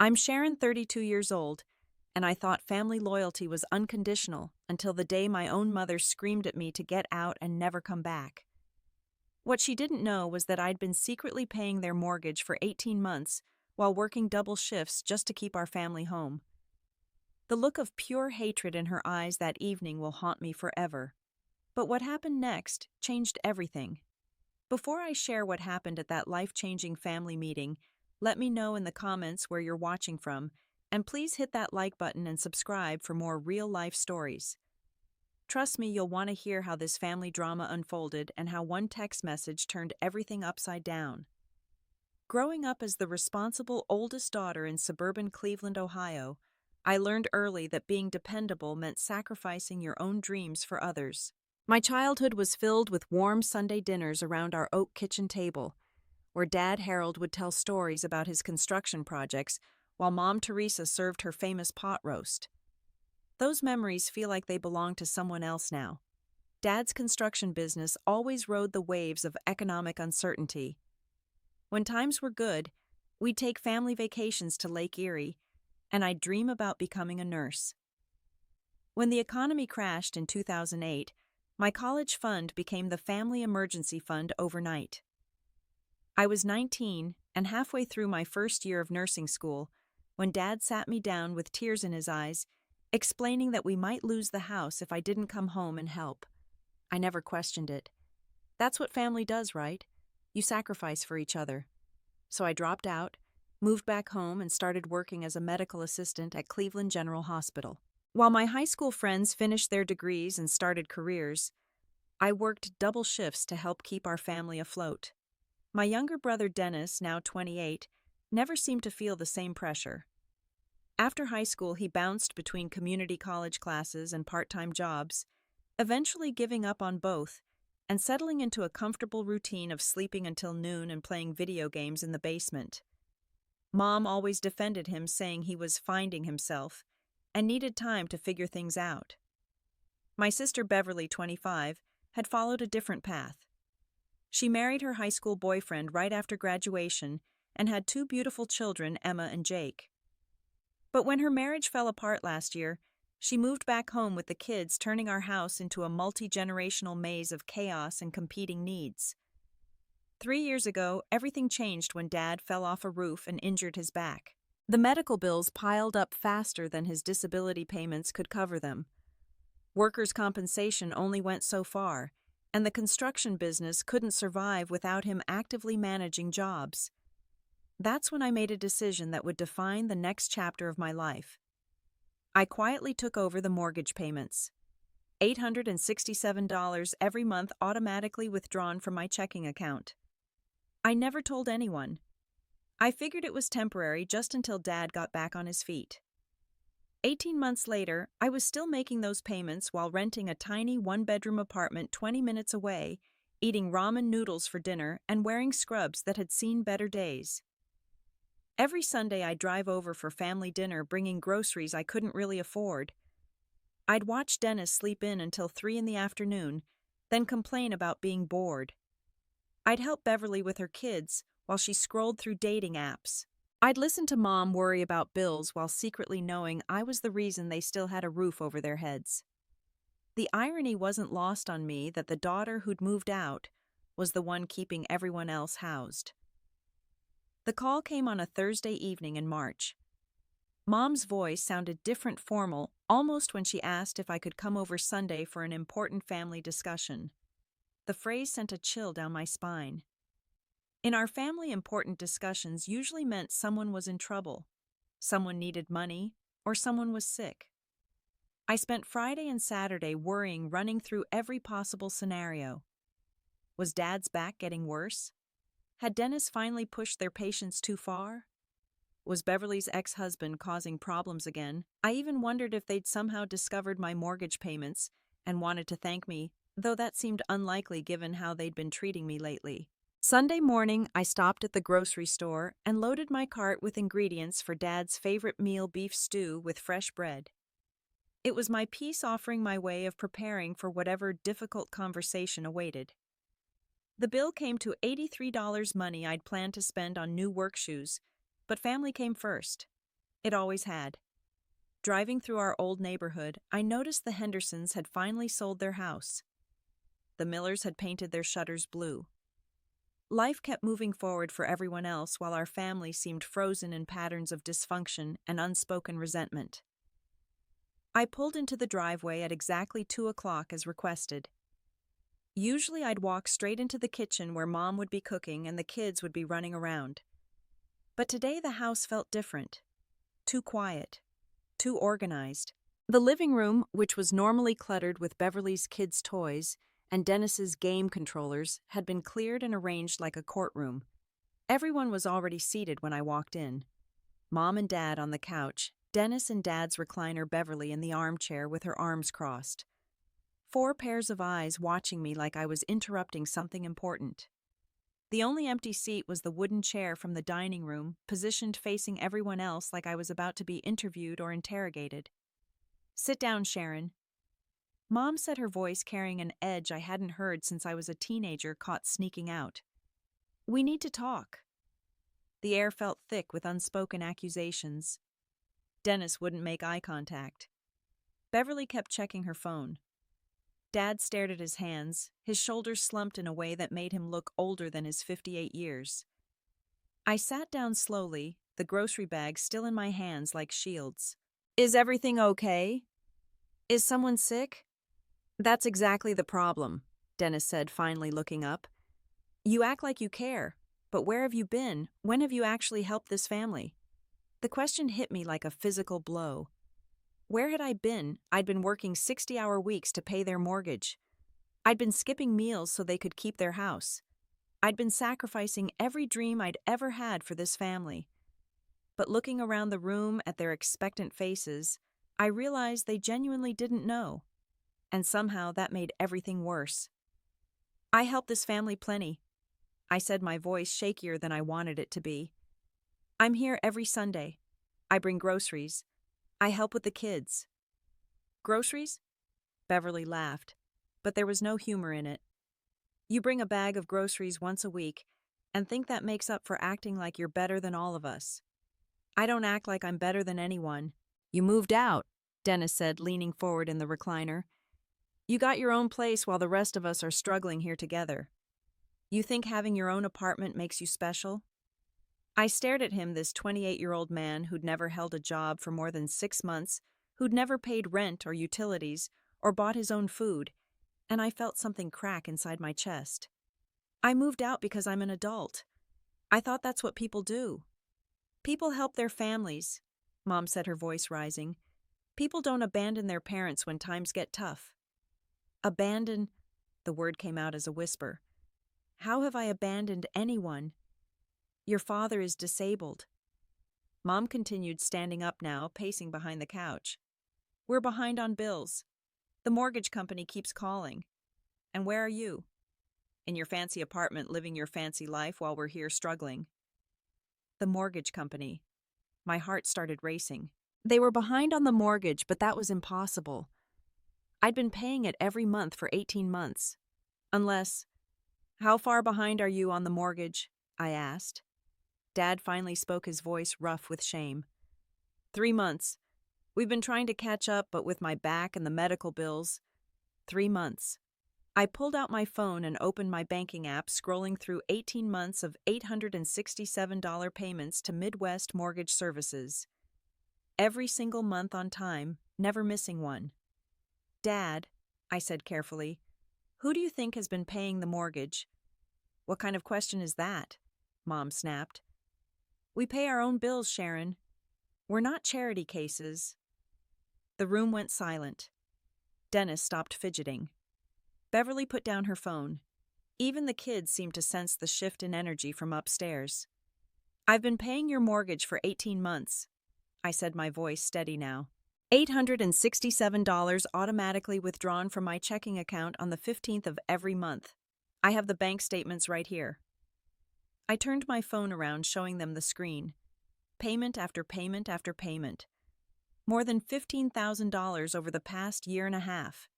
I'm Sharon, 32 years old, and I thought family loyalty was unconditional until the day my own mother screamed at me to get out and never come back. What she didn't know was that I'd been secretly paying their mortgage for 18 months while working double shifts just to keep our family home. The look of pure hatred in her eyes that evening will haunt me forever. But what happened next changed everything. Before I share what happened at that life-changing family meeting, let me know in the comments where you're watching from, and please hit that like button and subscribe for more real-life stories. Trust me, you'll want to hear how this family drama unfolded and how one text message turned everything upside down. Growing up as the responsible oldest daughter in suburban Cleveland, Ohio, I learned early that being dependable meant sacrificing your own dreams for others. My childhood was filled with warm Sunday dinners around our oak kitchen table, where Dad Harold would tell stories about his construction projects while Mom Teresa served her famous pot roast. Those memories feel like they belong to someone else now. Dad's construction business always rode the waves of economic uncertainty. When times were good, we'd take family vacations to Lake Erie, and I'd dream about becoming a nurse. When the economy crashed in 2008, my college fund became the Family Emergency Fund overnight. I was 19 and halfway through my first year of nursing school when Dad sat me down with tears in his eyes, explaining that we might lose the house if I didn't come home and help. I never questioned it. That's what family does, right? You sacrifice for each other. So I dropped out, moved back home, and started working as a medical assistant at Cleveland General Hospital. While my high school friends finished their degrees and started careers, I worked double shifts to help keep our family afloat. My younger brother Dennis, now 28, never seemed to feel the same pressure. After high school, he bounced between community college classes and part-time jobs, eventually giving up on both and settling into a comfortable routine of sleeping until noon and playing video games in the basement. Mom always defended him, saying he was finding himself and needed time to figure things out. My sister Beverly, 25, had followed a different path. She married her high school boyfriend right after graduation and had two beautiful children, Emma and Jake. But when her marriage fell apart last year, she moved back home with the kids, turning our house into a multi-generational maze of chaos and competing needs. 3 years ago, everything changed when Dad fell off a roof and injured his back. The medical bills piled up faster than his disability payments could cover them. Workers' compensation only went so far, and the construction business couldn't survive without him actively managing jobs. That's when I made a decision that would define the next chapter of my life. I quietly took over the mortgage payments. $867 every month automatically withdrawn from my checking account. I never told anyone. I figured it was temporary just until Dad got back on his feet. 18 months later, I was still making those payments while renting a tiny one-bedroom apartment 20 minutes away, eating ramen noodles for dinner, and wearing scrubs that had seen better days. Every Sunday I'd drive over for family dinner, bringing groceries I couldn't really afford. I'd watch Dennis sleep in until 3 in the afternoon, then complain about being bored. I'd help Beverly with her kids while she scrolled through dating apps. I'd listen to Mom worry about bills while secretly knowing I was the reason they still had a roof over their heads. The irony wasn't lost on me that the daughter who'd moved out was the one keeping everyone else housed. The call came on a Thursday evening in March. Mom's voice sounded different, formal, almost, when she asked if I could come over Sunday for an important family discussion. The phrase sent a chill down my spine. In our family, important discussions usually meant someone was in trouble, someone needed money, or someone was sick. I spent Friday and Saturday worrying, running through every possible scenario. Was Dad's back getting worse? Had Dennis finally pushed their patience too far? Was Beverly's ex-husband causing problems again? I even wondered if they'd somehow discovered my mortgage payments and wanted to thank me, though that seemed unlikely given how they'd been treating me lately. Sunday morning, I stopped at the grocery store and loaded my cart with ingredients for Dad's favorite meal, beef stew with fresh bread. It was my peace offering, my way of preparing for whatever difficult conversation awaited. The bill came to $83, money I'd planned to spend on new work shoes, but family came first. It always had. Driving through our old neighborhood, I noticed the Hendersons had finally sold their house. The Millers had painted their shutters blue. Life kept moving forward for everyone else while our family seemed frozen in patterns of dysfunction and unspoken resentment. I pulled into the driveway at exactly 2 o'clock as requested. Usually I'd walk straight into the kitchen where Mom would be cooking and the kids would be running around. But today the house felt different. Too quiet. Too organized. The living room, which was normally cluttered with Beverly's kids' toys and Dennis's game controllers, had been cleared and arranged like a courtroom. Everyone was already seated when I walked in. Mom and Dad on the couch, Dennis and Dad's recliner Beverly in the armchair with her arms crossed. 4 pairs of eyes watching me like I was interrupting something important. The only empty seat was the wooden chair from the dining room, positioned facing everyone else like I was about to be interviewed or interrogated. "Sit down, Sharon." Mom said, her voice carrying an edge I hadn't heard since I was a teenager caught sneaking out. "We need to talk." The air felt thick with unspoken accusations. Dennis wouldn't make eye contact. Beverly kept checking her phone. Dad stared at his hands, his shoulders slumped in a way that made him look older than his 58 years. I sat down slowly, the grocery bag still in my hands like shields. "Is everything okay? Is someone sick?" "That's exactly the problem," Dennis said, finally looking up. "You act like you care, but where have you been? When have you actually helped this family?" The question hit me like a physical blow. Where had I been? I'd been working 60-hour weeks to pay their mortgage. I'd been skipping meals so they could keep their house. I'd been sacrificing every dream I'd ever had for this family. But looking around the room at their expectant faces, I realized they genuinely didn't know. And somehow that made everything worse. "I help this family plenty," I said, my voice shakier than I wanted it to be. "I'm here every Sunday. I bring groceries. I help with the kids." "Groceries?" Beverly laughed, but there was no humor in it. "You bring a bag of groceries once a week and think that makes up for acting like you're better than all of us." "I don't act like I'm better than anyone." "You moved out," Dennis said, leaning forward in the recliner. "You got your own place while the rest of us are struggling here together. You think having your own apartment makes you special?" I stared at him, this 28-year-old man who'd never held a job for more than 6 months, who'd never paid rent or utilities or bought his own food, and I felt something crack inside my chest. "I moved out because I'm an adult. I thought that's what people do." "People help their families," Mom said, her voice rising. "People don't abandon their parents when times get tough." "Abandon?" The word came out as a whisper. "How have I abandoned anyone?" "Your father is disabled." Mom continued, standing up now, pacing behind the couch. "We're behind on bills. The mortgage company keeps calling. And where are you? In your fancy apartment, living your fancy life while we're here struggling." The mortgage company. My heart started racing. They were behind on the mortgage, but that was impossible. I'd been paying it every month for 18 months. Unless... "How far behind are you on the mortgage?" I asked. Dad finally spoke, his voice rough with shame. 3 months. We've been trying to catch up, but with my back and the medical bills. 3 months. I pulled out my phone and opened my banking app, scrolling through 18 months of $867 payments to Midwest Mortgage Services. Every single month on time, never missing one. "Dad," I said carefully, "who do you think has been paying the mortgage?" "What kind of question is that?" Mom snapped. "We pay our own bills, Sharon. We're not charity cases." The room went silent. Dennis stopped fidgeting. Beverly put down her phone. Even the kids seemed to sense the shift in energy from upstairs. "I've been paying your mortgage for 18 months, I said, my voice steady now. $867 automatically withdrawn from my checking account on the 15th of every month. I have the bank statements right here." I turned my phone around, showing them the screen. Payment after payment after payment. More than $15,000 over the past year and a half.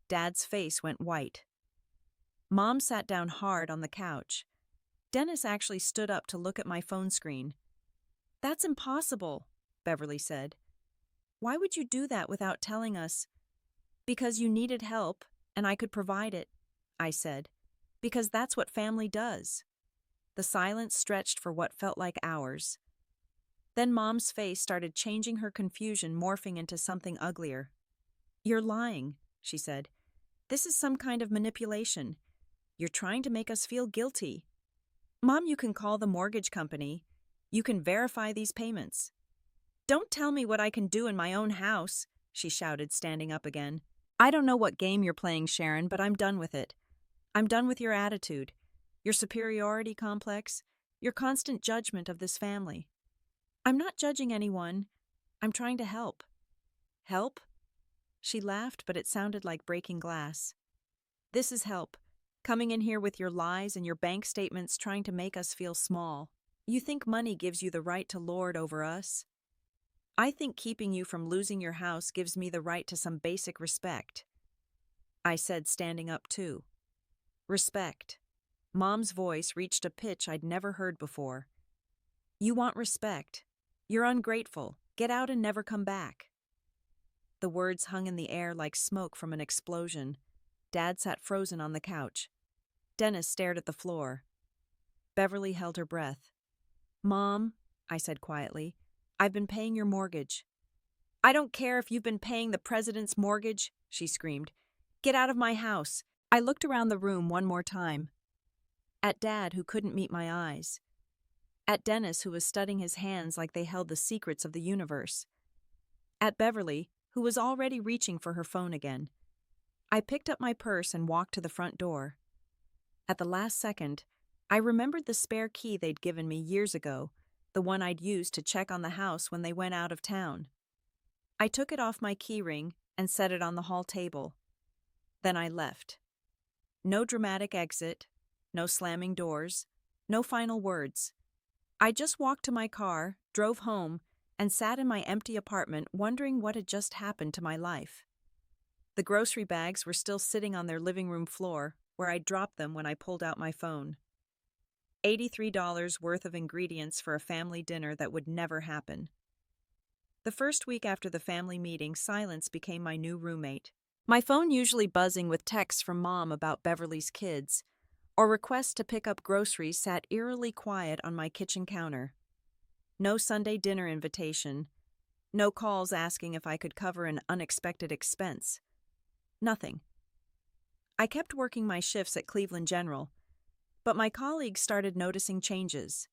Dad's face went white. Mom sat down hard on the couch. Dennis actually stood up to look at my phone screen. "That's impossible," Beverly said. Why would you do that without telling us? Because you needed help, and I could provide it, I said. Because that's what family does. The silence stretched for what felt like hours. Then Mom's face started changing, her confusion morphing into something uglier. You're lying, she said. This is some kind of manipulation. You're trying to make us feel guilty. Mom, you can call the mortgage company. You can verify these payments. Don't tell me what I can do in my own house, she shouted, standing up again. I don't know what game you're playing, Sharon, but I'm done with it. I'm done with your attitude, your superiority complex, your constant judgment of this family. I'm not judging anyone. I'm trying to help. Help? She laughed, but it sounded like breaking glass. This is help. Coming in here with your lies and your bank statements trying to make us feel small. You think money gives you the right to lord over us? I think keeping you from losing your house gives me the right to some basic respect. I said, standing up too. Respect. Mom's voice reached a pitch I'd never heard before. You want respect. You're ungrateful. Get out and never come back. The words hung in the air like smoke from an explosion. Dad sat frozen on the couch. Dennis stared at the floor. Beverly held her breath. Mom, I said quietly, I've been paying your mortgage. I don't care if you've been paying the president's mortgage, she screamed. Get out of my house. I looked around the room one more time. At Dad, who couldn't meet my eyes. At Dennis, who was studying his hands like they held the secrets of the universe. At Beverly, who was already reaching for her phone again. I picked up my purse and walked to the front door. At the last second, I remembered the spare key they'd given me years ago, the one I'd used to check on the house when they went out of town. I took it off my key ring and set it on the hall table. Then I left. No dramatic exit, no slamming doors, no final words. I just walked to my car, drove home, and sat in my empty apartment wondering what had just happened to my life. The grocery bags were still sitting on their living room floor, where I dropped them when I pulled out my phone. $83 worth of ingredients for a family dinner that would never happen. The first week after the family meeting, silence became my new roommate. My phone usually buzzing with texts from Mom about Beverly's kids, or requests to pick up groceries, sat eerily quiet on my kitchen counter. No Sunday dinner invitation. No calls asking if I could cover an unexpected expense. Nothing. I kept working my shifts at Cleveland General, but my colleagues started noticing changes.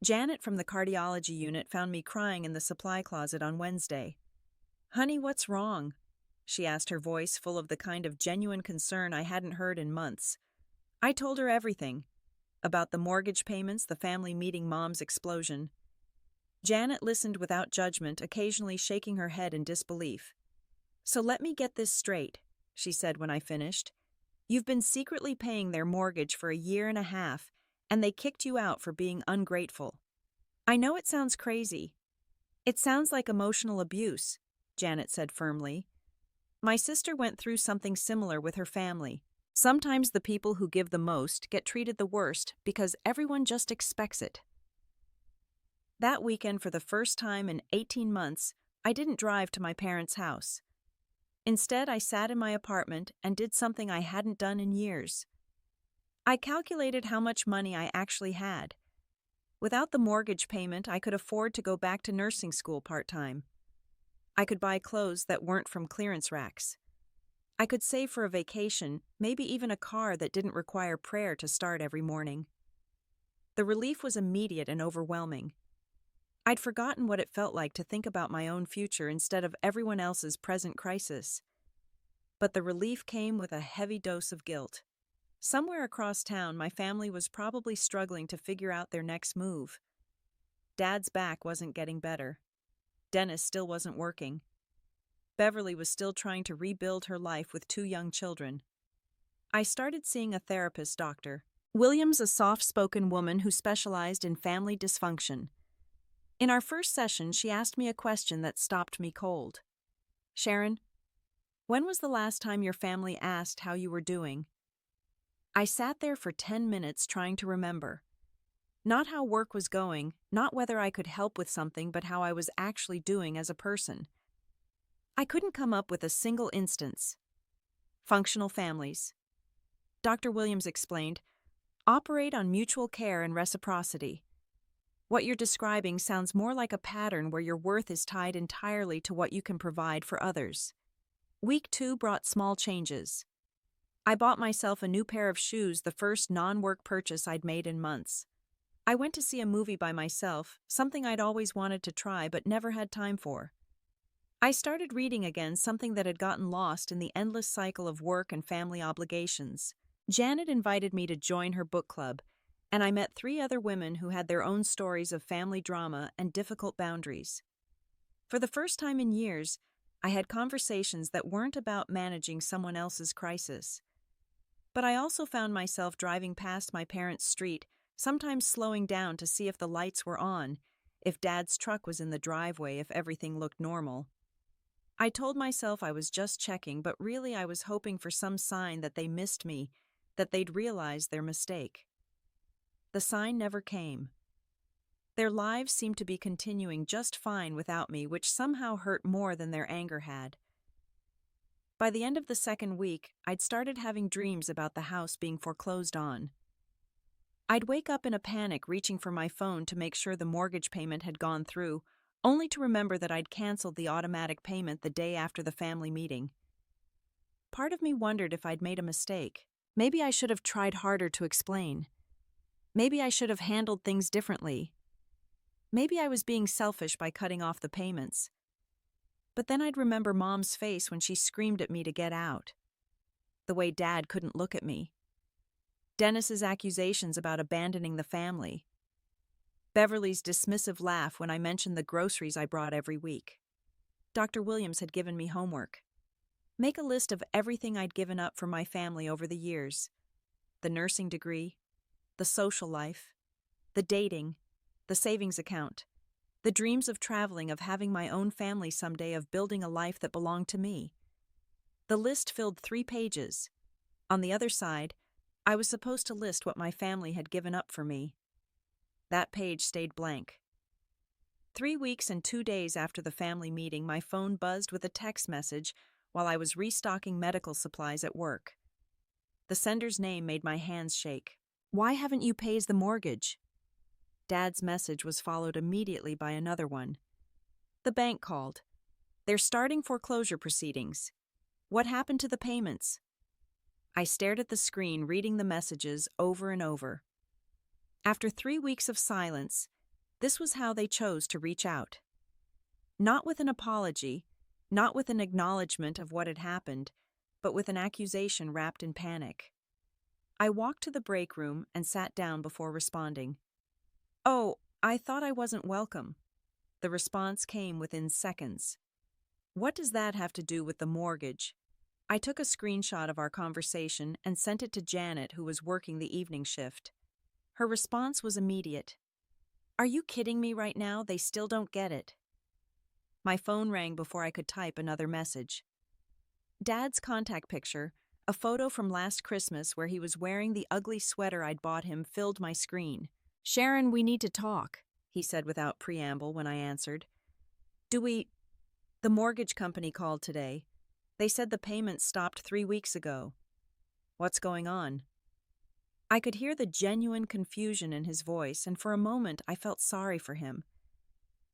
Janet from the cardiology unit found me crying in the supply closet on Wednesday. Honey, what's wrong? She asked, her voice full of the kind of genuine concern I hadn't heard in months. I told her everything. About the mortgage payments, the family meeting, Mom's explosion. Janet listened without judgment, occasionally shaking her head in disbelief. So let me get this straight, she said when I finished. You've been secretly paying their mortgage for 1.5 years, and they kicked you out for being ungrateful. I know it sounds crazy. It sounds like emotional abuse, Janet said firmly. My sister went through something similar with her family. Sometimes the people who give the most get treated the worst because everyone just expects it. That weekend, for the first time in 18 months, I didn't drive to my parents' house. Instead, I sat in my apartment and did something I hadn't done in years. I calculated how much money I actually had. Without the mortgage payment, I could afford to go back to nursing school part-time. I could buy clothes that weren't from clearance racks. I could save for a vacation, maybe even a car that didn't require prayer to start every morning. The relief was immediate and overwhelming. I'd forgotten what it felt like to think about my own future instead of everyone else's present crisis. But the relief came with a heavy dose of guilt. Somewhere across town, my family was probably struggling to figure out their next move. Dad's back wasn't getting better. Dennis still wasn't working. Beverly was still trying to rebuild her life with 2 young children. I started seeing a therapist doctor. Williams, a soft-spoken woman who specialized in family dysfunction. In our first session, she asked me a question that stopped me cold. Sharon, when was the last time your family asked how you were doing? I sat there for 10 minutes trying to remember. Not how work was going, not whether I could help with something, but how I was actually doing as a person. I couldn't come up with a single instance. Functional families, Dr. Williams explained, operate on mutual care and reciprocity. What you're describing sounds more like a pattern where your worth is tied entirely to what you can provide for others. Week 2 brought small changes. I bought myself a new pair of shoes, the first non-work purchase I'd made in months. I went to see a movie by myself, something I'd always wanted to try but never had time for. I started reading again, something that had gotten lost in the endless cycle of work and family obligations. Janet invited me to join her book club, and I met 3 other women who had their own stories of family drama and difficult boundaries. For the first time in years, I had conversations that weren't about managing someone else's crisis. But I also found myself driving past my parents' street, sometimes slowing down to see if the lights were on, if Dad's truck was in the driveway, if everything looked normal. I told myself I was just checking, but really I was hoping for some sign that they missed me, that they'd realize their mistake. The sign never came. Their lives seemed to be continuing just fine without me, which somehow hurt more than their anger had. By the end of the second week, I'd started having dreams about the house being foreclosed on. I'd wake up in a panic, reaching for my phone to make sure the mortgage payment had gone through, only to remember that I'd canceled the automatic payment the day after the family meeting. Part of me wondered if I'd made a mistake. Maybe I should have tried harder to explain. Maybe I should have handled things differently. Maybe I was being selfish by cutting off the payments. But then I'd remember Mom's face when she screamed at me to get out. The way Dad couldn't look at me. Dennis's accusations about abandoning the family. Beverly's dismissive laugh when I mentioned the groceries I brought every week. Dr. Williams had given me homework. Make a list of everything I'd given up for my family over the years. The nursing degree, the social life, the dating, the savings account, the dreams of traveling, of having my own family someday, of building a life that belonged to me. The list filled 3 pages. On the other side, I was supposed to list what my family had given up for me. That page stayed blank. 3 weeks and 2 days after the family meeting, my phone buzzed with a text message while I was restocking medical supplies at work. The sender's name made my hands shake. "Why haven't you paid the mortgage?" Dad's message was followed immediately by another one. "The bank called. They're starting foreclosure proceedings. What happened to the payments?" I stared at the screen, reading the messages over and over. After 3 weeks of silence, this was how they chose to reach out. Not with an apology, not with an acknowledgement of what had happened, but with an accusation wrapped in panic. I walked to the break room and sat down before responding. "Oh, I thought I wasn't welcome." The response came within seconds. "What does that have to do with the mortgage?" I took a screenshot of our conversation and sent it to Janet, who was working the evening shift. Her response was immediate. "Are you kidding me right now? They still don't get it." My phone rang before I could type another message. Dad's contact picture, a photo from last Christmas where he was wearing the ugly sweater I'd bought him, filled my screen. "Sharon, we need to talk," he said without preamble when I answered. The mortgage company called today. They said the payment stopped 3 weeks ago." "What's going on?" I could hear the genuine confusion in his voice, and for a moment I felt sorry for him.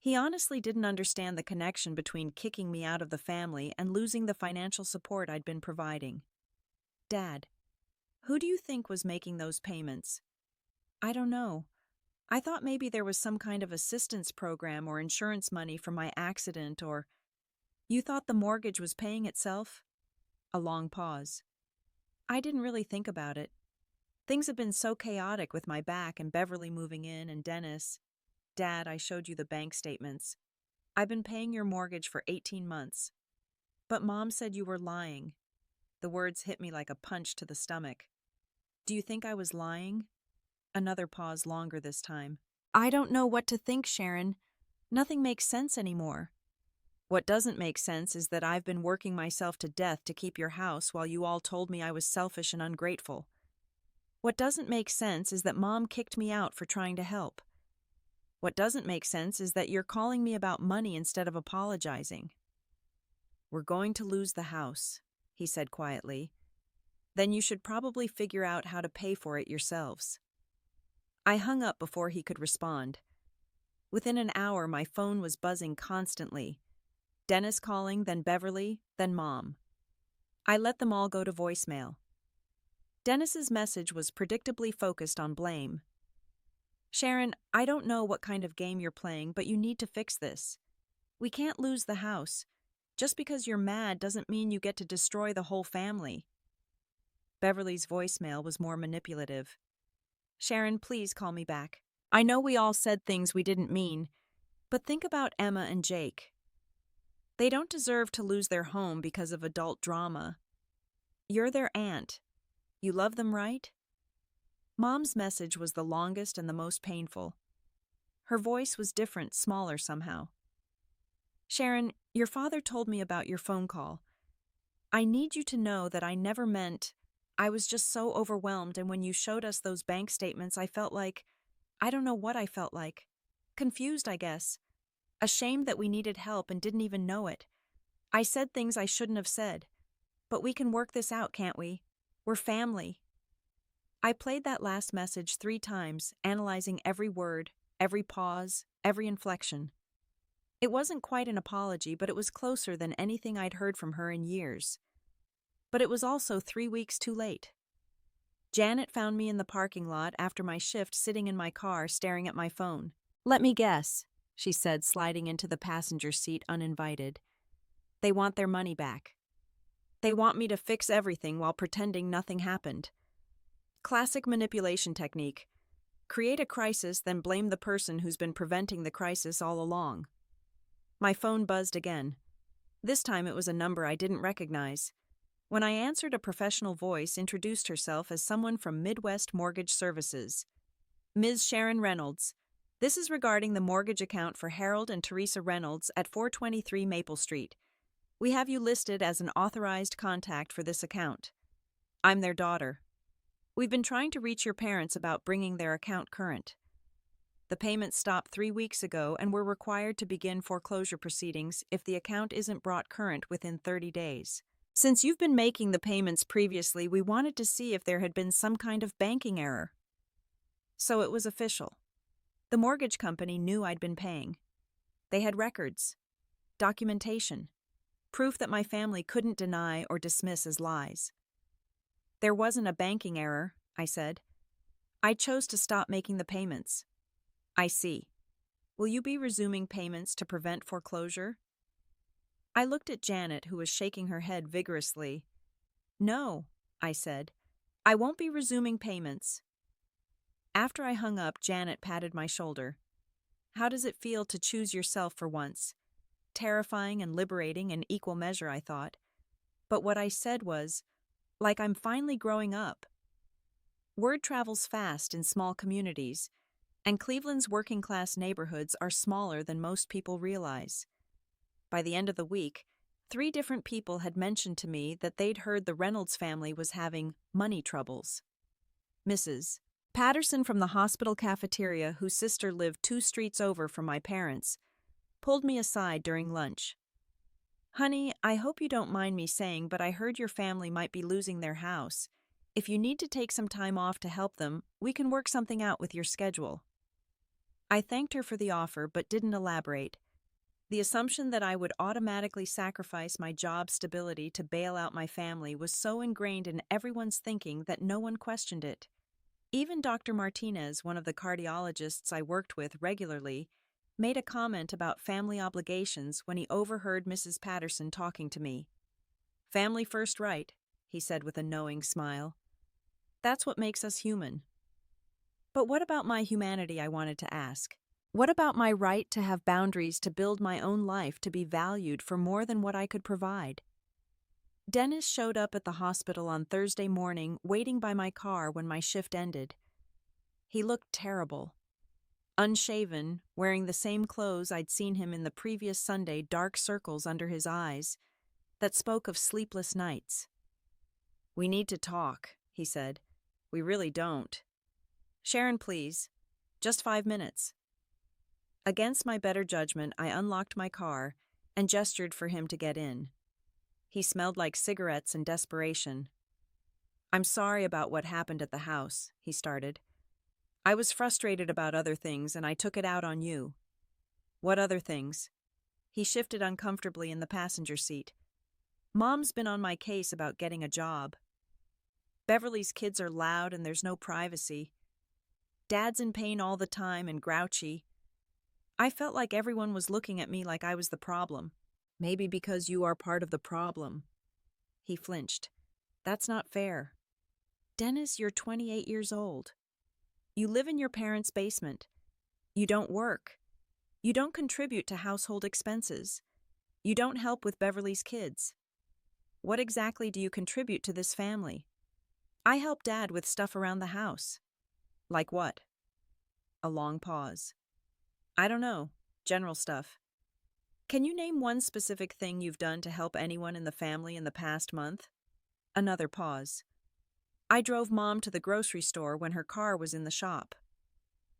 He honestly didn't understand the connection between kicking me out of the family and losing the financial support I'd been providing. "Dad, who do you think was making those payments?" "I don't know. I thought maybe there was some kind of assistance program or insurance money from my accident, or—" "You thought the mortgage was paying itself?" A long pause. "I didn't really think about it. Things have been so chaotic with my back and Beverly moving in and Dennis." "Dad, I showed you the bank statements. I've been paying your mortgage for 18 months. But Mom said you were lying." The words hit me like a punch to the stomach. "Do you think I was lying?" Another pause, longer this time. "I don't know what to think, Sharon. Nothing makes sense anymore." "What doesn't make sense is that I've been working myself to death to keep your house while you all told me I was selfish and ungrateful." What doesn't make sense is that Mom kicked me out for trying to help. What doesn't make sense is that you're calling me about money instead of apologizing. We're going to lose the house, he said quietly. Then you should probably figure out how to pay for it yourselves. I hung up before he could respond. Within an hour, my phone was buzzing constantly. Dennis calling, then Beverly, then Mom. I let them all go to voicemail. Dennis's message was predictably focused on blame. Sharon, I don't know what kind of game you're playing, but you need to fix this. We can't lose the house. Just because you're mad doesn't mean you get to destroy the whole family. Beverly's voicemail was more manipulative. Sharon, please call me back. I know we all said things we didn't mean, but think about Emma and Jake. They don't deserve to lose their home because of adult drama. You're their aunt. You love them, right? Mom's message was the longest and the most painful. Her voice was different, smaller somehow. Sharon, your father told me about your phone call. I need you to know that I never meant. I was just so overwhelmed, and when you showed us those bank statements, I felt like, I don't know what I felt like. Confused, I guess. Ashamed that we needed help and didn't even know it. I said things I shouldn't have said. But we can work this out, can't we? We're family. I played that last message 3 times, analyzing every word, every pause, every inflection. It wasn't quite an apology, but it was closer than anything I'd heard from her in years. But it was also 3 weeks too late. Janet found me in the parking lot after my shift, sitting in my car staring at my phone. Let me guess, she said, sliding into the passenger seat uninvited. They want their money back. They want me to fix everything while pretending nothing happened. Classic manipulation technique. Create a crisis, then blame the person who's been preventing the crisis all along. My phone buzzed again. This time it was a number I didn't recognize. When I answered, a professional voice introduced herself as someone from Midwest Mortgage Services. Ms. Sharon Reynolds. This is regarding the mortgage account for Harold and Teresa Reynolds at 423 Maple Street. We have you listed as an authorized contact for this account. I'm their daughter. We've been trying to reach your parents about bringing their account current. The payments stopped 3 weeks ago, and we're required to begin foreclosure proceedings if the account isn't brought current within 30 days. Since you've been making the payments previously, we wanted to see if there had been some kind of banking error. So it was official. The mortgage company knew I'd been paying. They had records, documentation, proof that my family couldn't deny or dismiss as lies. There wasn't a banking error, I said. I chose to stop making the payments. I see. Will you be resuming payments to prevent foreclosure? I looked at Janet, who was shaking her head vigorously. No, I said. I won't be resuming payments. After I hung up, Janet patted my shoulder. How does it feel to choose yourself for once? Terrifying and liberating in equal measure, I thought. But what I said was, like I'm finally growing up. Word travels fast in small communities, and Cleveland's working-class neighborhoods are smaller than most people realize. By the end of the week, 3 different people had mentioned to me that they'd heard the Reynolds family was having money troubles. Mrs. Patterson from the hospital cafeteria, whose sister lived 2 streets over from my parents, pulled me aside during lunch. Honey, I hope you don't mind me saying, but I heard your family might be losing their house. If you need to take some time off to help them, we can work something out with your schedule. I thanked her for the offer, but didn't elaborate. The assumption that I would automatically sacrifice my job stability to bail out my family was so ingrained in everyone's thinking that no one questioned it. Even Dr. Martinez, one of the cardiologists I worked with regularly, made a comment about family obligations when he overheard Mrs. Patterson talking to me. Family first, right? He said with a knowing smile. That's what makes us human. But what about my humanity, I wanted to ask. What about my right to have boundaries, to build my own life, to be valued for more than what I could provide? Dennis showed up at the hospital on Thursday morning, waiting by my car when my shift ended. He looked terrible. Unshaven, wearing the same clothes I'd seen him in the previous Sunday, dark circles under his eyes that spoke of sleepless nights. We need to talk, he said. We really don't. Sharon, please. Just 5 minutes. Against my better judgment, I unlocked my car and gestured for him to get in. He smelled like cigarettes and desperation. I'm sorry about what happened at the house, he started. I was frustrated about other things and I took it out on you. What other things? He shifted uncomfortably in the passenger seat. Mom's been on my case about getting a job. Beverly's kids are loud and there's no privacy. Dad's in pain all the time and grouchy. I felt like everyone was looking at me like I was the problem. Maybe because you are part of the problem. He flinched. That's not fair. Dennis, you're 28 years old. You live in your parents' basement. You don't work. You don't contribute to household expenses. You don't help with Beverly's kids. What exactly do you contribute to this family? I help Dad with stuff around the house. Like what? A long pause. I don't know. General stuff. Can you name one specific thing you've done to help anyone in the family in the past month? Another pause. I drove Mom to the grocery store when her car was in the shop.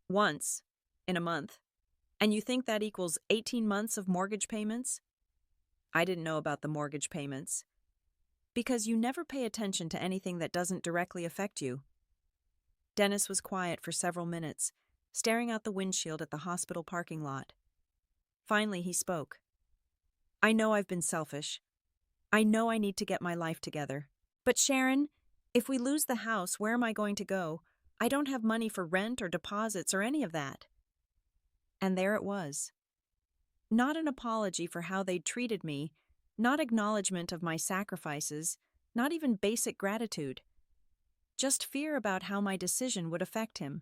Once, in a month. And you think that equals 18 months of mortgage payments? I didn't know about the mortgage payments. Because you never pay attention to anything that doesn't directly affect you. Dennis was quiet for several minutes, staring out the windshield at the hospital parking lot. Finally, he spoke. I know I've been selfish. I know I need to get my life together. But Sharon, if we lose the house, where am I going to go? I don't have money for rent or deposits or any of that. And there it was. Not an apology for how they'd treated me, not acknowledgement of my sacrifices, not even basic gratitude. Just fear about how my decision would affect him.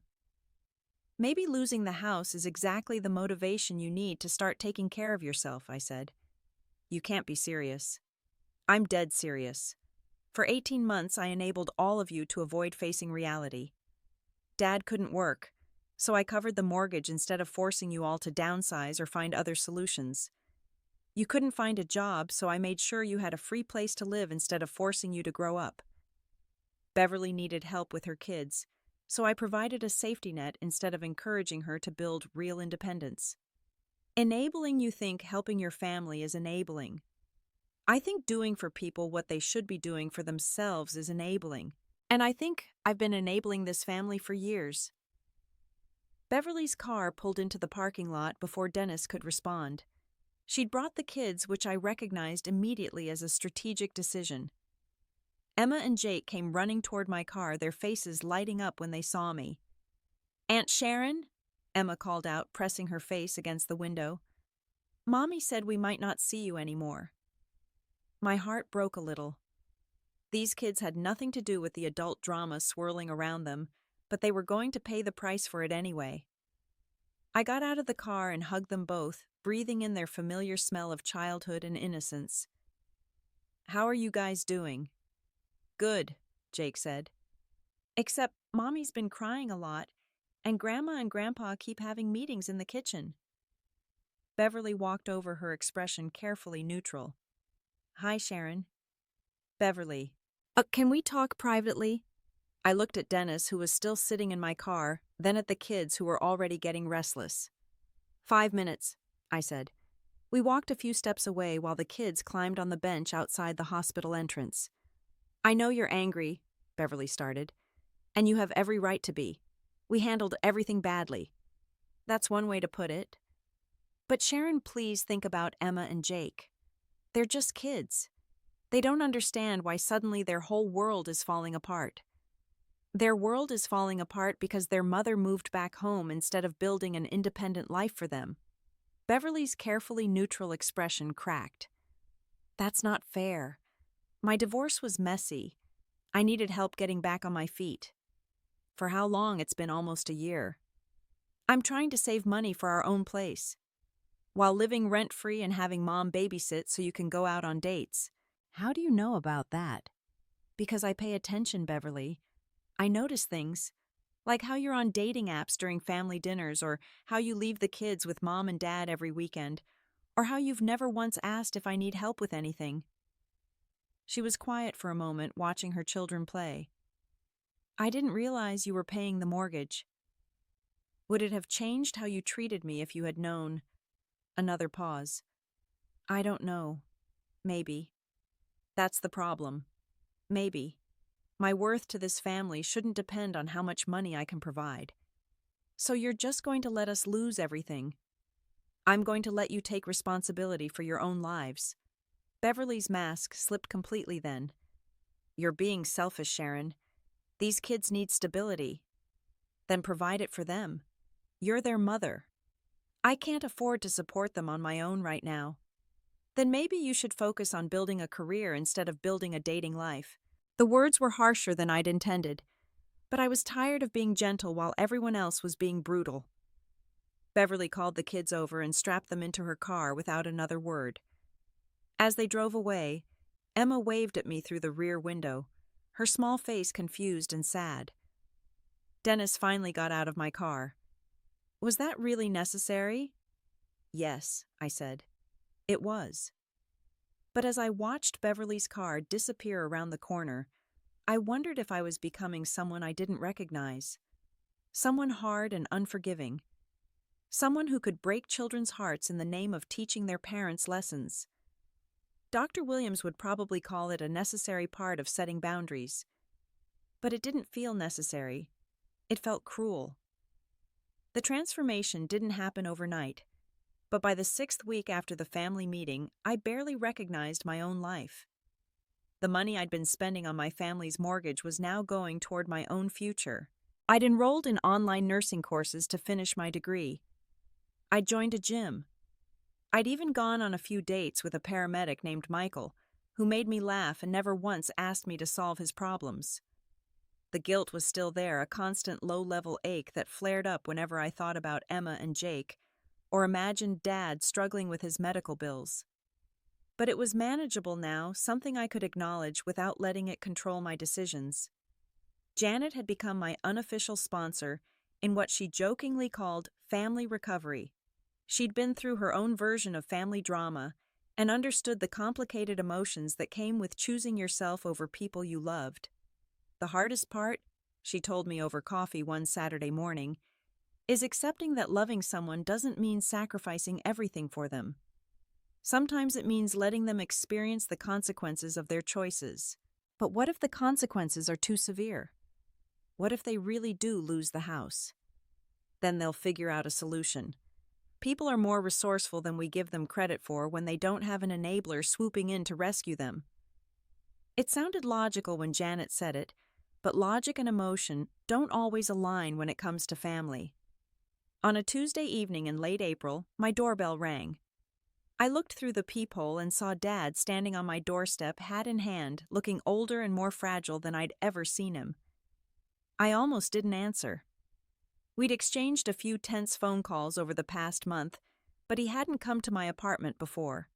Maybe losing the house is exactly the motivation you need to start taking care of yourself, I said. You can't be serious. I'm dead serious. For 18 months, I enabled all of you to avoid facing reality. Dad couldn't work, so I covered the mortgage instead of forcing you all to downsize or find other solutions. You couldn't find a job, so I made sure you had a free place to live instead of forcing you to grow up. Beverly needed help with her kids, so I provided a safety net instead of encouraging her to build real independence. Enabling, you think helping your family is enabling. I think doing for people what they should be doing for themselves is enabling. And I think I've been enabling this family for years. Beverly's car pulled into the parking lot before Dennis could respond. She'd brought the kids, which I recognized immediately as a strategic decision. Emma and Jake came running toward my car, their faces lighting up when they saw me. Aunt Sharon? Emma called out, pressing her face against the window. Mommy said we might not see you anymore. My heart broke a little. These kids had nothing to do with the adult drama swirling around them, but they were going to pay the price for it anyway. I got out of the car and hugged them both, breathing in their familiar smell of childhood and innocence. How are you guys doing? Good, Jake said. Except Mommy's been crying a lot, and Grandma and Grandpa keep having meetings in the kitchen. Beverly walked over, her expression carefully neutral. Hi, Sharon. Beverly. Can we talk privately? I looked at Dennis, who was still sitting in my car, then at the kids who were already getting restless. 5 minutes, I said. We walked a few steps away while the kids climbed on the bench outside the hospital entrance. I know you're angry, Beverly started, and you have every right to be. We handled everything badly. That's one way to put it. But Sharon, please think about Emma and Jake. They're just kids. They don't understand why suddenly their whole world is falling apart. Their world is falling apart because their mother moved back home instead of building an independent life for them. Beverly's carefully neutral expression cracked. That's not fair. My divorce was messy. I needed help getting back on my feet. For how long? It's been almost a year. I'm trying to save money for our own place, while living rent-free and having Mom babysit so you can go out on dates. How do you know about that? Because I pay attention, Beverly. I notice things, like how you're on dating apps during family dinners, or how you leave the kids with Mom and Dad every weekend, or how you've never once asked if I need help with anything. She was quiet for a moment, watching her children play. I didn't realize you were paying the mortgage. Would it have changed how you treated me if you had known? Another pause. I don't know. Maybe. That's the problem. Maybe. My worth to this family shouldn't depend on how much money I can provide. So you're just going to let us lose everything. I'm going to let you take responsibility for your own lives. Beverly's mask slipped completely then. You're being selfish, Sharon. These kids need stability. Then provide it for them. You're their mother. I can't afford to support them on my own right now. Then maybe you should focus on building a career instead of building a dating life. The words were harsher than I'd intended, but I was tired of being gentle while everyone else was being brutal. Beverly called the kids over and strapped them into her car without another word. As they drove away, Emma waved at me through the rear window, her small face confused and sad. Dennis finally got out of my car. Was that really necessary? Yes, I said. It was. But as I watched Beverly's car disappear around the corner, I wondered if I was becoming someone I didn't recognize. Someone hard and unforgiving. Someone who could break children's hearts in the name of teaching their parents lessons. Dr. Williams would probably call it a necessary part of setting boundaries. But it didn't feel necessary. It felt cruel. The transformation didn't happen overnight, but by the 6th week after the family meeting, I barely recognized my own life. The money I'd been spending on my family's mortgage was now going toward my own future. I'd enrolled in online nursing courses to finish my degree. I'd joined a gym. I'd even gone on a few dates with a paramedic named Michael, who made me laugh and never once asked me to solve his problems. The guilt was still there, a constant low-level ache that flared up whenever I thought about Emma and Jake, or imagined Dad struggling with his medical bills. But it was manageable now, something I could acknowledge without letting it control my decisions. Janet had become my unofficial sponsor in what she jokingly called family recovery. She'd been through her own version of family drama and understood the complicated emotions that came with choosing yourself over people you loved. The hardest part, she told me over coffee one Saturday morning, is accepting that loving someone doesn't mean sacrificing everything for them. Sometimes it means letting them experience the consequences of their choices. But what if the consequences are too severe? What if they really do lose the house? Then they'll figure out a solution. People are more resourceful than we give them credit for when they don't have an enabler swooping in to rescue them. It sounded logical when Janet said it, but logic and emotion don't always align when it comes to family. On a Tuesday evening in late April, my doorbell rang. I looked through the peephole and saw Dad standing on my doorstep, hat in hand, looking older and more fragile than I'd ever seen him. I almost didn't answer. We'd exchanged a few tense phone calls over the past month, but he hadn't come to my apartment before.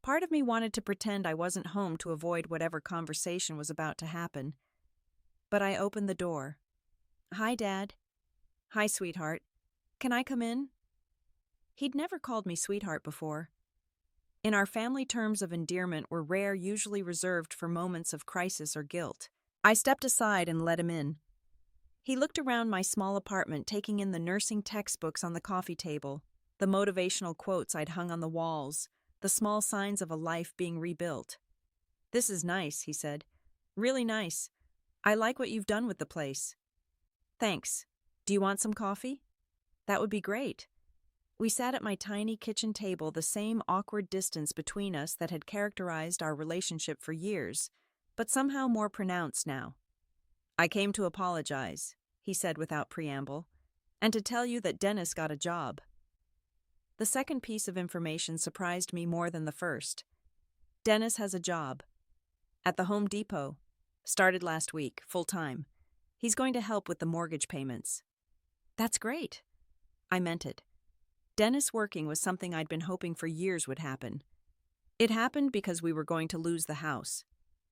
Part of me wanted to pretend I wasn't home to avoid whatever conversation was about to happen. But I opened the door. "Hi, Dad." "Hi, sweetheart. Can I come in?" He'd never called me sweetheart before. In our family, terms of endearment were rare, usually reserved for moments of crisis or guilt. I stepped aside and let him in. He looked around my small apartment, taking in the nursing textbooks on the coffee table, the motivational quotes I'd hung on the walls, the small signs of a life being rebuilt. "This is nice," he said. "Really nice. I like what you've done with the place." "Thanks. Do you want some coffee?" "That would be great." We sat at my tiny kitchen table, the same awkward distance between us that had characterized our relationship for years, but somehow more pronounced now. "I came to apologize," he said without preamble, "and to tell you that Dennis got a job." The second piece of information surprised me more than the first. Dennis has a job. At the Home Depot. Started last week, full-time. He's going to help with the mortgage payments. That's great. I meant it. Dennis working was something I'd been hoping for years would happen. It happened because we were going to lose the house,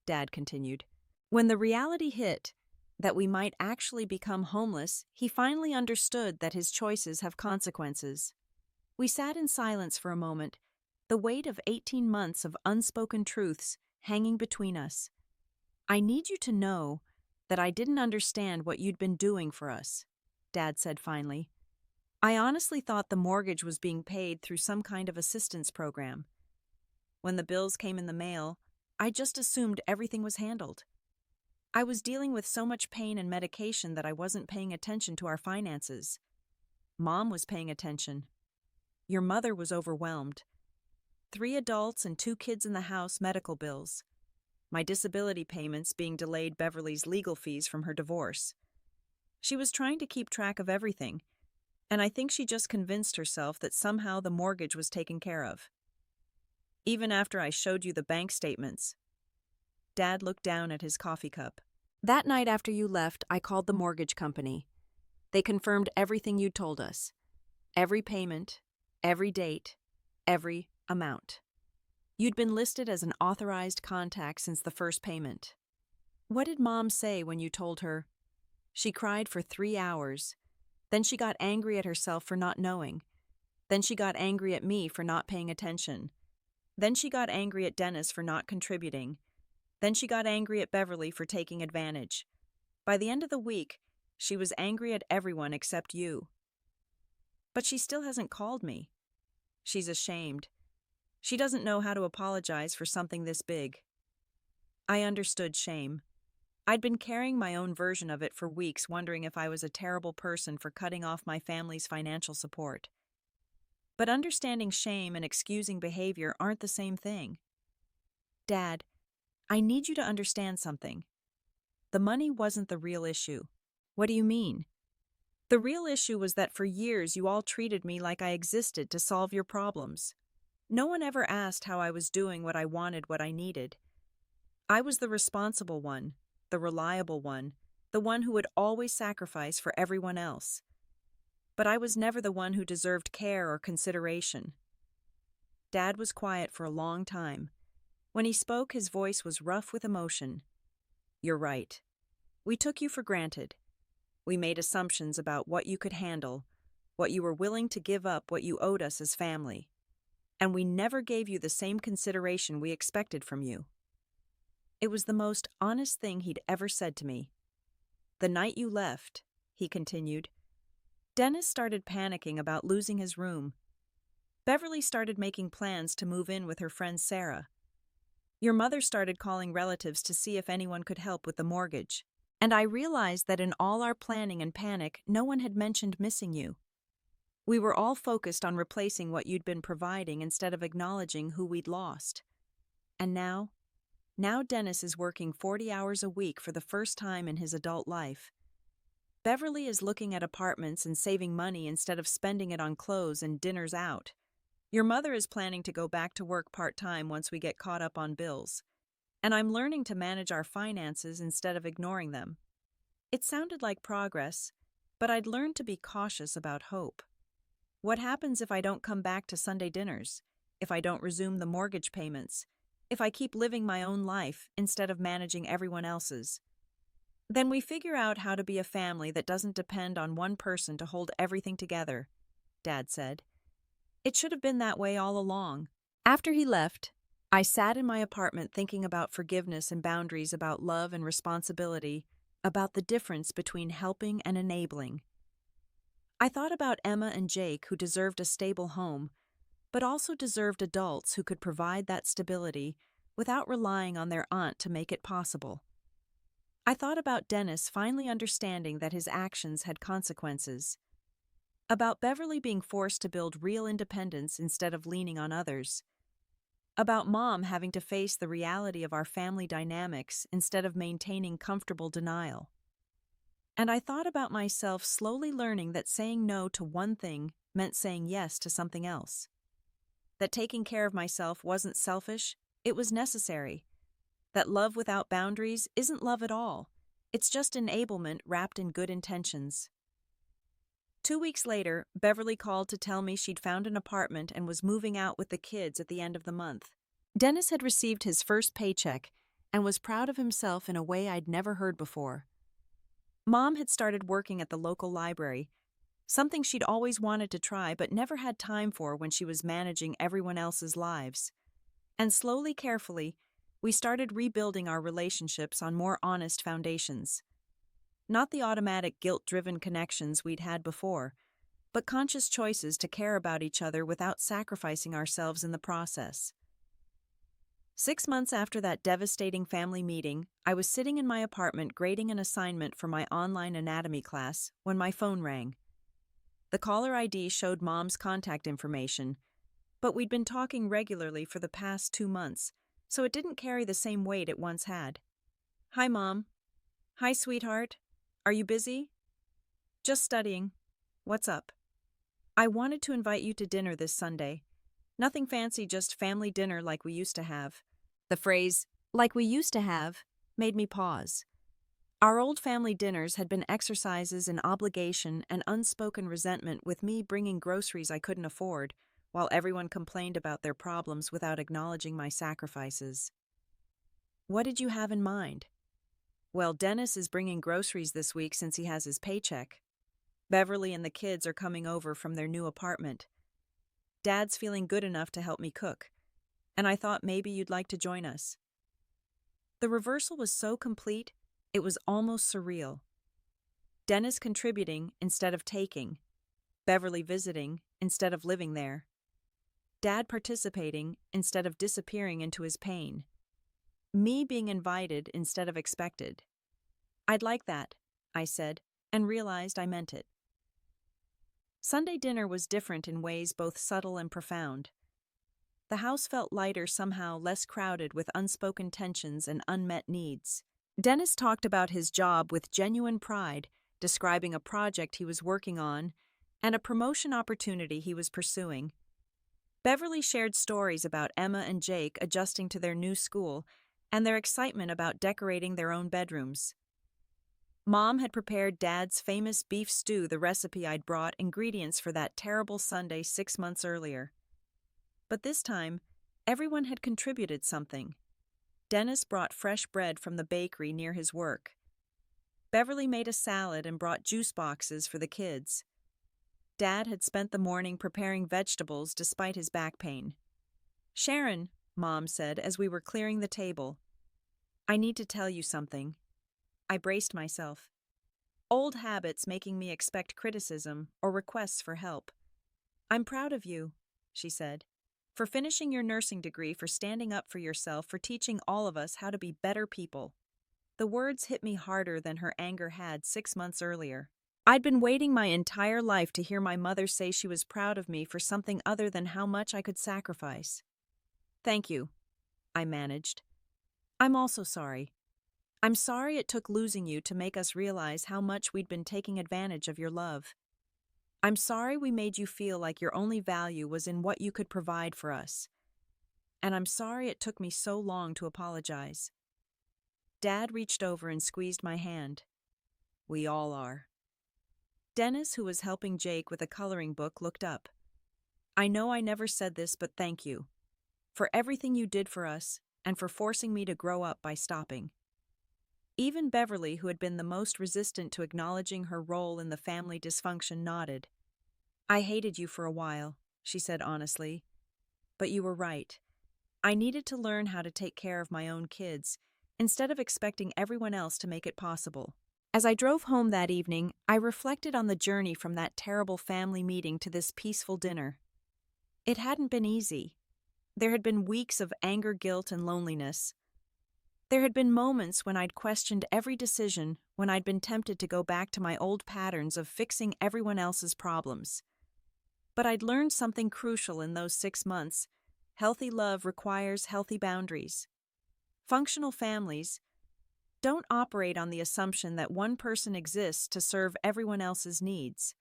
Dad continued. When the reality hit, that we might actually become homeless, he finally understood that his choices have consequences. We sat in silence for a moment, the weight of 18 months of unspoken truths hanging between us. "I need you to know," That I didn't understand what you'd been doing for us, Dad said finally. I honestly thought the mortgage was being paid through some kind of assistance program. When the bills came in the mail, I just assumed everything was handled. I was dealing with so much pain and medication that I wasn't paying attention to our finances. Mom was paying attention. Your mother was overwhelmed. 3 adults and 2 kids in the house, medical bills. My disability payments being delayed Beverly's legal fees from her divorce. She was trying to keep track of everything, and I think she just convinced herself that somehow the mortgage was taken care of. Even after I showed you the bank statements. Dad looked down at his coffee cup. That night after you left, I called the mortgage company. They confirmed everything you told us. Every payment, every date, every amount. You'd been listed as an authorized contact since the first payment. What did Mom say when you told her? She cried for 3 hours. Then she got angry at herself for not knowing. Then she got angry at me for not paying attention. Then she got angry at Dennis for not contributing. Then she got angry at Beverly for taking advantage. By the end of the week, she was angry at everyone except you. But she still hasn't called me. She's ashamed. She doesn't know how to apologize for something this big. I understood shame. I'd been carrying my own version of it for weeks, wondering if I was a terrible person for cutting off my family's financial support. But understanding shame and excusing behavior aren't the same thing. Dad, I need you to understand something. The money wasn't the real issue. What do you mean? The real issue was that for years you all treated me like I existed to solve your problems. No one ever asked how I was doing what I wanted, what I needed. I was the responsible one, the reliable one, the one who would always sacrifice for everyone else. But I was never the one who deserved care or consideration. Dad was quiet for a long time. When he spoke, his voice was rough with emotion. You're right. We took you for granted. We made assumptions about what you could handle, what you were willing to give up, what you owed us as family. And we never gave you the same consideration we expected from you. It was the most honest thing he'd ever said to me. The night you left, he continued, Dennis started panicking about losing his room. Beverly started making plans to move in with her friend Sarah. Your mother started calling relatives to see if anyone could help with the mortgage. And I realized that in all our planning and panic, no one had mentioned missing you. We were all focused on replacing what you'd been providing instead of acknowledging who we'd lost. And now Dennis is working 40 hours a week for the first time in his adult life. Beverly is looking at apartments and saving money instead of spending it on clothes and dinners out. Your mother is planning to go back to work part-time once we get caught up on bills. And I'm learning to manage our finances instead of ignoring them. It sounded like progress, but I'd learned to be cautious about hope. What happens if I don't come back to Sunday dinners? If I don't resume the mortgage payments? If I keep living my own life instead of managing everyone else's? Then we figure out how to be a family that doesn't depend on one person to hold everything together, Dad said. It should have been that way all along. After he left, I sat in my apartment thinking about forgiveness and boundaries, about love and responsibility, about the difference between helping and enabling. I thought about Emma and Jake, who deserved a stable home, but also deserved adults who could provide that stability without relying on their aunt to make it possible. I thought about Dennis finally understanding that his actions had consequences, about Beverly being forced to build real independence instead of leaning on others, about Mom having to face the reality of our family dynamics instead of maintaining comfortable denial. And I thought about myself slowly learning that saying no to one thing meant saying yes to something else. That taking care of myself wasn't selfish, it was necessary. That love without boundaries isn't love at all. It's just enablement wrapped in good intentions. 2 weeks later, Beverly called to tell me she'd found an apartment and was moving out with the kids at the end of the month. Dennis had received his first paycheck and was proud of himself in a way I'd never heard before. Mom had started working at the local library, something she'd always wanted to try but never had time for when she was managing everyone else's lives. And slowly, carefully, we started rebuilding our relationships on more honest foundations. not the automatic guilt-driven connections we'd had before, but conscious choices to care about each other without sacrificing ourselves in the process. 6 months after that devastating family meeting, I was sitting in my apartment grading an assignment for my online anatomy class when my phone rang. The caller ID showed Mom's contact information, but we'd been talking regularly for the past 2 months, so it didn't carry the same weight it once had. "Hi, Mom." "Hi, sweetheart. Are you busy?" "Just studying. What's up?" "I wanted to invite you to dinner this Sunday. Nothing fancy, just family dinner like we used to have." The phrase, "like we used to have," made me pause. Our old family dinners had been exercises in obligation and unspoken resentment, with me bringing groceries I couldn't afford, while everyone complained about their problems without acknowledging my sacrifices. "What did you have in mind?" "Well, Dennis is bringing groceries this week since he has his paycheck. Beverly and the kids are coming over from their new apartment. Dad's feeling good enough to help me cook, and I thought maybe you'd like to join us." The reversal was so complete, it was almost surreal. Dennis contributing instead of taking, Beverly visiting instead of living there, Dad participating instead of disappearing into his pain, me being invited instead of expected. "I'd like that," I said, and realized I meant it. Sunday dinner was different in ways both subtle and profound. The house felt lighter, somehow less crowded with unspoken tensions and unmet needs. Dennis talked about his job with genuine pride, describing a project he was working on and a promotion opportunity he was pursuing. Beverly shared stories about Emma and Jake adjusting to their new school and their excitement about decorating their own bedrooms. Mom had prepared Dad's famous beef stew, the recipe I'd brought ingredients for that terrible Sunday 6 months earlier. But this time, everyone had contributed something. Dennis brought fresh bread from the bakery near his work. Beverly made a salad and brought juice boxes for the kids. Dad had spent the morning preparing vegetables despite his back pain. "Sharon," Mom said as we were clearing the table, "I need to tell you something." I braced myself. Old habits making me expect criticism or requests for help. "I'm proud of you," she said, "for finishing your nursing degree, for standing up for yourself, for teaching all of us how to be better people." The words hit me harder than her anger had 6 months earlier. I'd been waiting my entire life to hear my mother say she was proud of me for something other than how much I could sacrifice. "Thank you," I managed. "I'm also sorry. I'm sorry it took losing you to make us realize how much we'd been taking advantage of your love. I'm sorry we made you feel like your only value was in what you could provide for us. And I'm sorry it took me so long to apologize." Dad reached over and squeezed my hand. "We all are." Dennis, who was helping Jake with a coloring book, looked up. "I know I never said this, but thank you. For everything you did for us, and for forcing me to grow up by stopping." Even Beverly, who had been the most resistant to acknowledging her role in the family dysfunction, nodded. "I hated you for a while," she said honestly. "But you were right. I needed to learn how to take care of my own kids, instead of expecting everyone else to make it possible." As I drove home that evening, I reflected on the journey from that terrible family meeting to this peaceful dinner. It hadn't been easy. There had been weeks of anger, guilt, and loneliness. There had been moments when I'd questioned every decision, when I'd been tempted to go back to my old patterns of fixing everyone else's problems. But I'd learned something crucial in those 6 months. Healthy love requires healthy boundaries. Functional families don't operate on the assumption that one person exists to serve everyone else's needs.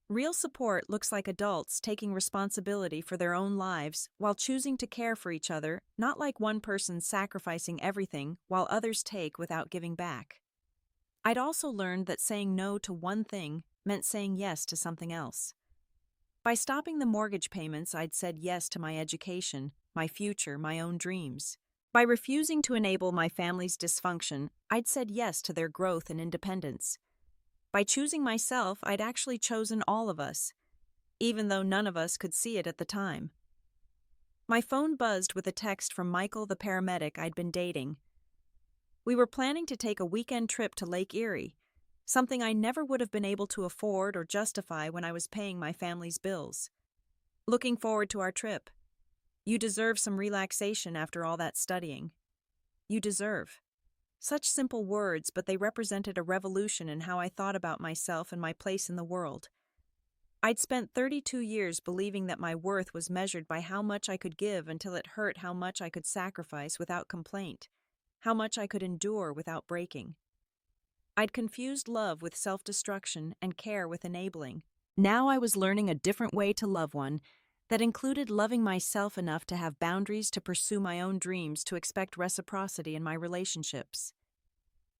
Real support looks like adults taking responsibility for their own lives while choosing to care for each other, not like one person sacrificing everything while others take without giving back. I'd also learned that saying no to one thing meant saying yes to something else. By stopping the mortgage payments, I'd said yes to my education, my future, my own dreams. By refusing to enable my family's dysfunction, I'd said yes to their growth and independence. By choosing myself, I'd actually chosen all of us, even though none of us could see it at the time. My phone buzzed with a text from Michael, the paramedic I'd been dating. We were planning to take a weekend trip to Lake Erie, something I never would have been able to afford or justify when I was paying my family's bills. Looking forward to our trip. You deserve some relaxation after all that studying. You deserve. Such simple words, but they represented a revolution in how I thought about myself and my place in the world. I'd spent 32 years believing that my worth was measured by how much I could give until it hurt how much I could sacrifice without complaint, how much I could endure without breaking. I'd confused love with self-destruction and care with enabling. Now I was learning a different way to love one that included loving myself enough to have boundaries to pursue my own dreams, to expect reciprocity in my relationships.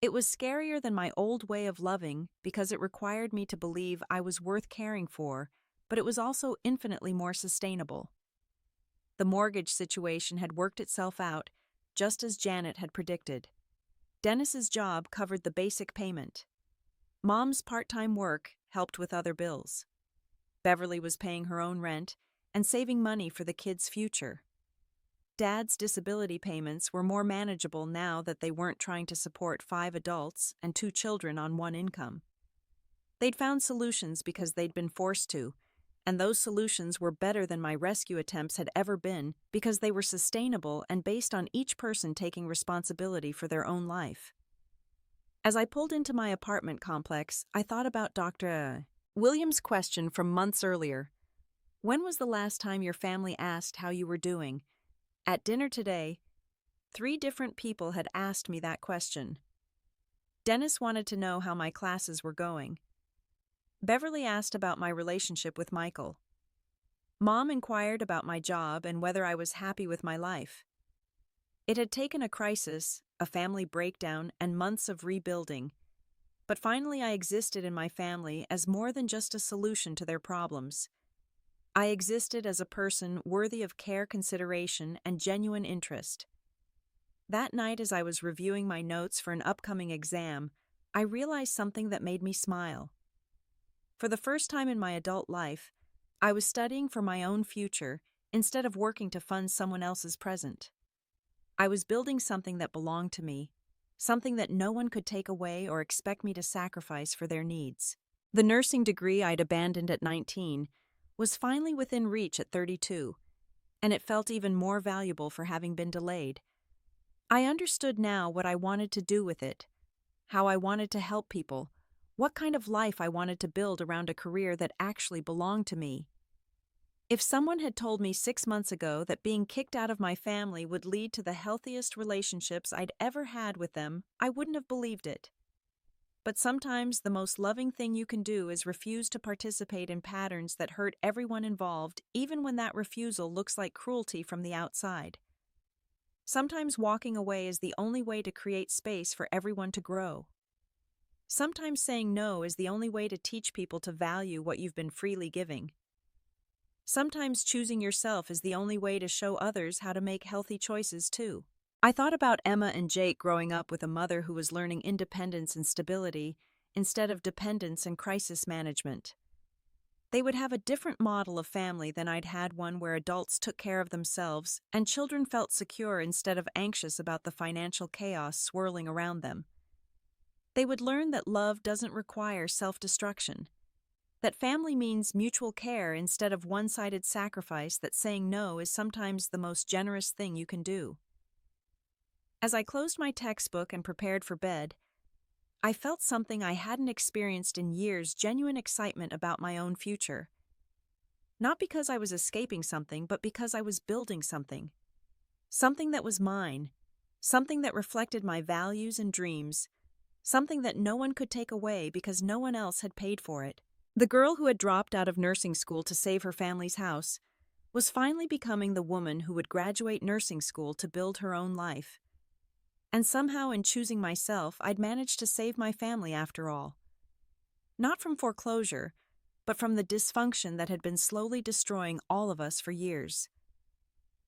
It was scarier than my old way of loving because it required me to believe I was worth caring for, but it was also infinitely more sustainable. The mortgage situation had worked itself out, just as Janet had predicted. Dennis's job covered the basic payment. Mom's part-time work helped with other bills. Beverly was paying her own rent and saving money for the kids' future. Dad's disability payments were more manageable now that they weren't trying to support 5 adults and 2 children on one income. They'd found solutions because they'd been forced to, and those solutions were better than my rescue attempts had ever been because they were sustainable and based on each person taking responsibility for their own life. As I pulled into my apartment complex, I thought about Dr. Williams' question from months earlier. When was the last time your family asked how you were doing? At dinner today, 3 different people had asked me that question. Dennis wanted to know how my classes were going. Beverly asked about my relationship with Michael. Mom inquired about my job and whether I was happy with my life. It had taken a crisis, a family breakdown, and months of rebuilding, but finally I existed in my family as more than just a solution to their problems. I existed as a person worthy of care, consideration, and genuine interest. That night, as I was reviewing my notes for an upcoming exam, I realized something that made me smile. For the first time in my adult life, I was studying for my own future instead of working to fund someone else's present. I was building something that belonged to me, something that no one could take away or expect me to sacrifice for their needs. The nursing degree I'd abandoned at 19 was finally within reach at 32, and it felt even more valuable for having been delayed. I understood now what I wanted to do with it, how I wanted to help people, what kind of life I wanted to build around a career that actually belonged to me. If someone had told me 6 months ago that being kicked out of my family would lead to the healthiest relationships I'd ever had with them, I wouldn't have believed it. But sometimes the most loving thing you can do is refuse to participate in patterns that hurt everyone involved, even when that refusal looks like cruelty from the outside. Sometimes walking away is the only way to create space for everyone to grow. Sometimes saying no is the only way to teach people to value what you've been freely giving. Sometimes choosing yourself is the only way to show others how to make healthy choices too. I thought about Emma and Jake growing up with a mother who was learning independence and stability instead of dependence and crisis management. They would have a different model of family than I'd had, one where adults took care of themselves and children felt secure instead of anxious about the financial chaos swirling around them. They would learn that love doesn't require self-destruction, that family means mutual care instead of one-sided sacrifice, that saying no is sometimes the most generous thing you can do. As I closed my textbook and prepared for bed, I felt something I hadn't experienced in years: genuine excitement about my own future. Not because I was escaping something, but because I was building something. Something that was mine, something that reflected my values and dreams, something that no one could take away because no one else had paid for it. The girl who had dropped out of nursing school to save her family's house was finally becoming the woman who would graduate nursing school to build her own life. And somehow, in choosing myself, I'd managed to save my family after all. Not from foreclosure, but from the dysfunction that had been slowly destroying all of us for years.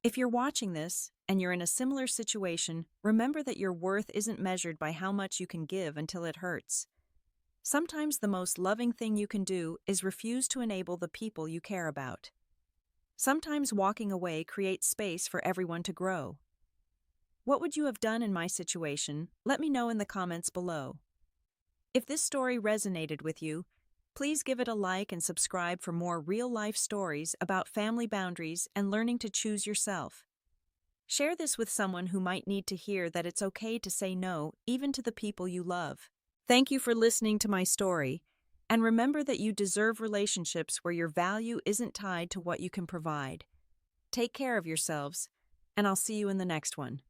If you're watching this, and you're in a similar situation, remember that your worth isn't measured by how much you can give until it hurts. Sometimes the most loving thing you can do is refuse to enable the people you care about. Sometimes walking away creates space for everyone to grow. What would you have done in my situation? Let me know in the comments below. If this story resonated with you, please give it a like and subscribe for more real-life stories about family boundaries and learning to choose yourself. Share this with someone who might need to hear that it's okay to say no, even to the people you love. Thank you for listening to my story, and remember that you deserve relationships where your value isn't tied to what you can provide. Take care of yourselves, and I'll see you in the next one.